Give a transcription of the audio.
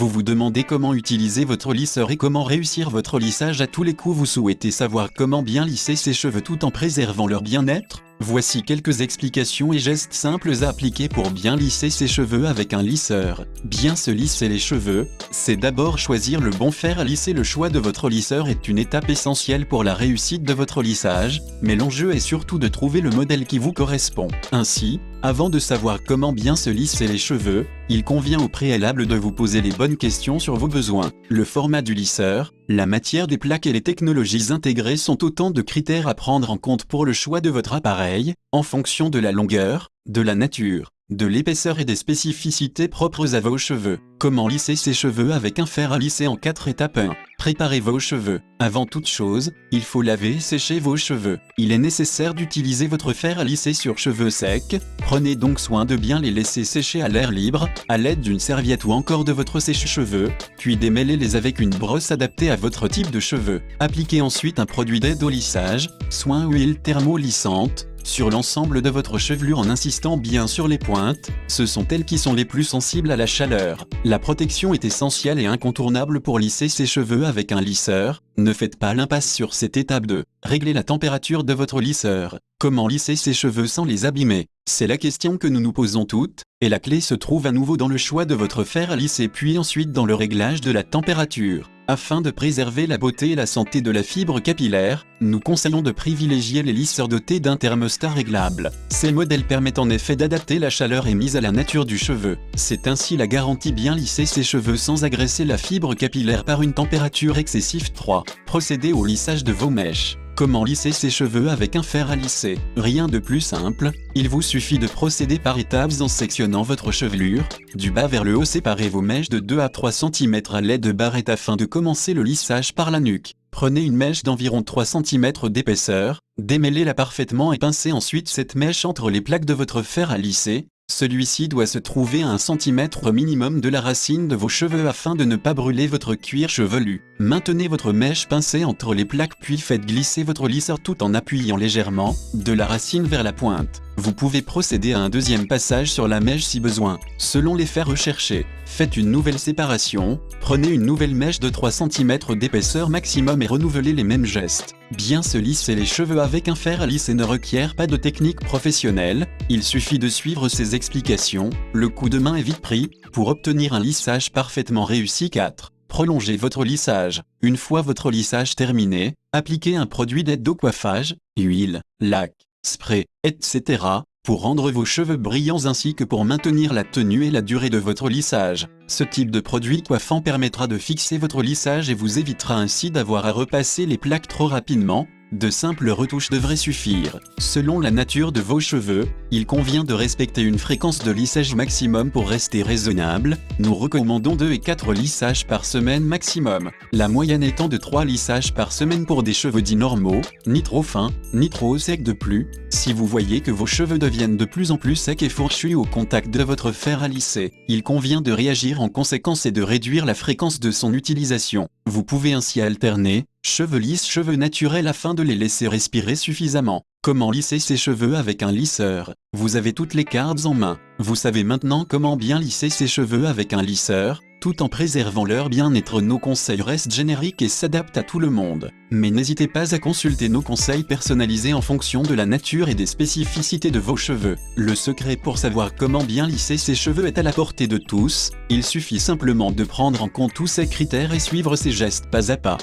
Vous vous demandez comment utiliser votre lisseur et comment réussir votre lissage à tous les coups. Vous souhaitez savoir comment bien lisser ses cheveux tout en préservant leur bien-être? Voici quelques explications et gestes simples à appliquer pour bien lisser ses cheveux avec un lisseur. Bien se lisser les cheveux, c'est d'abord choisir le bon fer à lisser. Le choix de votre lisseur est une étape essentielle pour la réussite de votre lissage, mais l'enjeu est surtout de trouver le modèle qui vous correspond. Ainsi, avant de savoir comment bien se lisser les cheveux, il convient au préalable de vous poser les bonnes questions sur vos besoins. Le format du lisseur, la matière des plaques et les technologies intégrées sont autant de critères à prendre en compte pour le choix de votre appareil, en fonction de la longueur, de la nature, de l'épaisseur et des spécificités propres à vos cheveux. Comment lisser ses cheveux avec un fer à lisser en 4 étapes. 1. Préparez vos cheveux. Avant toute chose, il faut laver et sécher vos cheveux. Il est nécessaire d'utiliser votre fer à lisser sur cheveux secs. Prenez donc soin de bien les laisser sécher à l'air libre, à l'aide d'une serviette ou encore de votre sèche-cheveux, puis démêlez-les avec une brosse adaptée à votre type de cheveux. Appliquez ensuite un produit d'aide au lissage, soit huile thermolissante, sur l'ensemble de votre chevelure en insistant bien sur les pointes, ce sont elles qui sont les plus sensibles à la chaleur. La protection est essentielle et incontournable pour lisser ses cheveux avec un lisseur. Ne faites pas l'impasse sur cette étape 2. Réglez la température de votre lisseur. Comment lisser ses cheveux sans les abîmer? C'est la question que nous nous posons toutes, et la clé se trouve à nouveau dans le choix de votre fer à lisser puis ensuite dans le réglage de la température. Afin de préserver la beauté et la santé de la fibre capillaire, nous conseillons de privilégier les lisseurs dotés d'un thermostat réglable. Ces modèles permettent en effet d'adapter la chaleur émise à la nature du cheveu. C'est ainsi la garantie bien lisser ses cheveux sans agresser la fibre capillaire par une température excessive. 3. Procédez au lissage de vos mèches. Comment lisser ses cheveux avec un fer à lisser? Rien de plus simple, il vous suffit de procéder par étapes en sectionnant votre chevelure. Du bas vers le haut, séparez vos mèches de 2 à 3 cm à l'aide de barrettes afin de commencer le lissage par la nuque. Prenez une mèche d'environ 3 cm d'épaisseur, démêlez-la parfaitement et pincez ensuite cette mèche entre les plaques de votre fer à lisser. Celui-ci doit se trouver à 1 cm minimum de la racine de vos cheveux afin de ne pas brûler votre cuir chevelu. Maintenez votre mèche pincée entre les plaques puis faites glisser votre lisseur tout en appuyant légèrement, de la racine vers la pointe. Vous pouvez procéder à un deuxième passage sur la mèche si besoin. Selon les fers recherchés, faites une nouvelle séparation, prenez une nouvelle mèche de 3 cm d'épaisseur maximum et renouvelez les mêmes gestes. Bien se lisser les cheveux avec un fer à lisser ne requiert pas de technique professionnelle, il suffit de suivre ces explications, le coup de main est vite pris, pour obtenir un lissage parfaitement réussi. 4. Prolongez votre lissage. Une fois votre lissage terminé, appliquez un produit d'aide au coiffage, huile, lac, spray, etc., pour rendre vos cheveux brillants ainsi que pour maintenir la tenue et la durée de votre lissage. Ce type de produit coiffant permettra de fixer votre lissage et vous évitera ainsi d'avoir à repasser les plaques trop rapidement. De simples retouches devraient suffire. Selon la nature de vos cheveux, il convient de respecter une fréquence de lissage maximum pour rester raisonnable. Nous recommandons 2 et 4 lissages par semaine maximum. La moyenne étant de 3 lissages par semaine pour des cheveux dits normaux, ni trop fins, ni trop secs de plus. Si vous voyez que vos cheveux deviennent de plus en plus secs et fourchus au contact de votre fer à lisser, il convient de réagir en conséquence et de réduire la fréquence de son utilisation. Vous pouvez ainsi alterner cheveux lisses, cheveux naturels afin de les laisser respirer suffisamment. Comment lisser ses cheveux avec un lisseur? Vous avez toutes les cartes en main. Vous savez maintenant comment bien lisser ses cheveux avec un lisseur, tout en préservant leur bien-être. Nos conseils restent génériques et s'adaptent à tout le monde. Mais n'hésitez pas à consulter nos conseils personnalisés en fonction de la nature et des spécificités de vos cheveux. Le secret pour savoir comment bien lisser ses cheveux est à la portée de tous. Il suffit simplement de prendre en compte tous ces critères et suivre ces gestes pas à pas.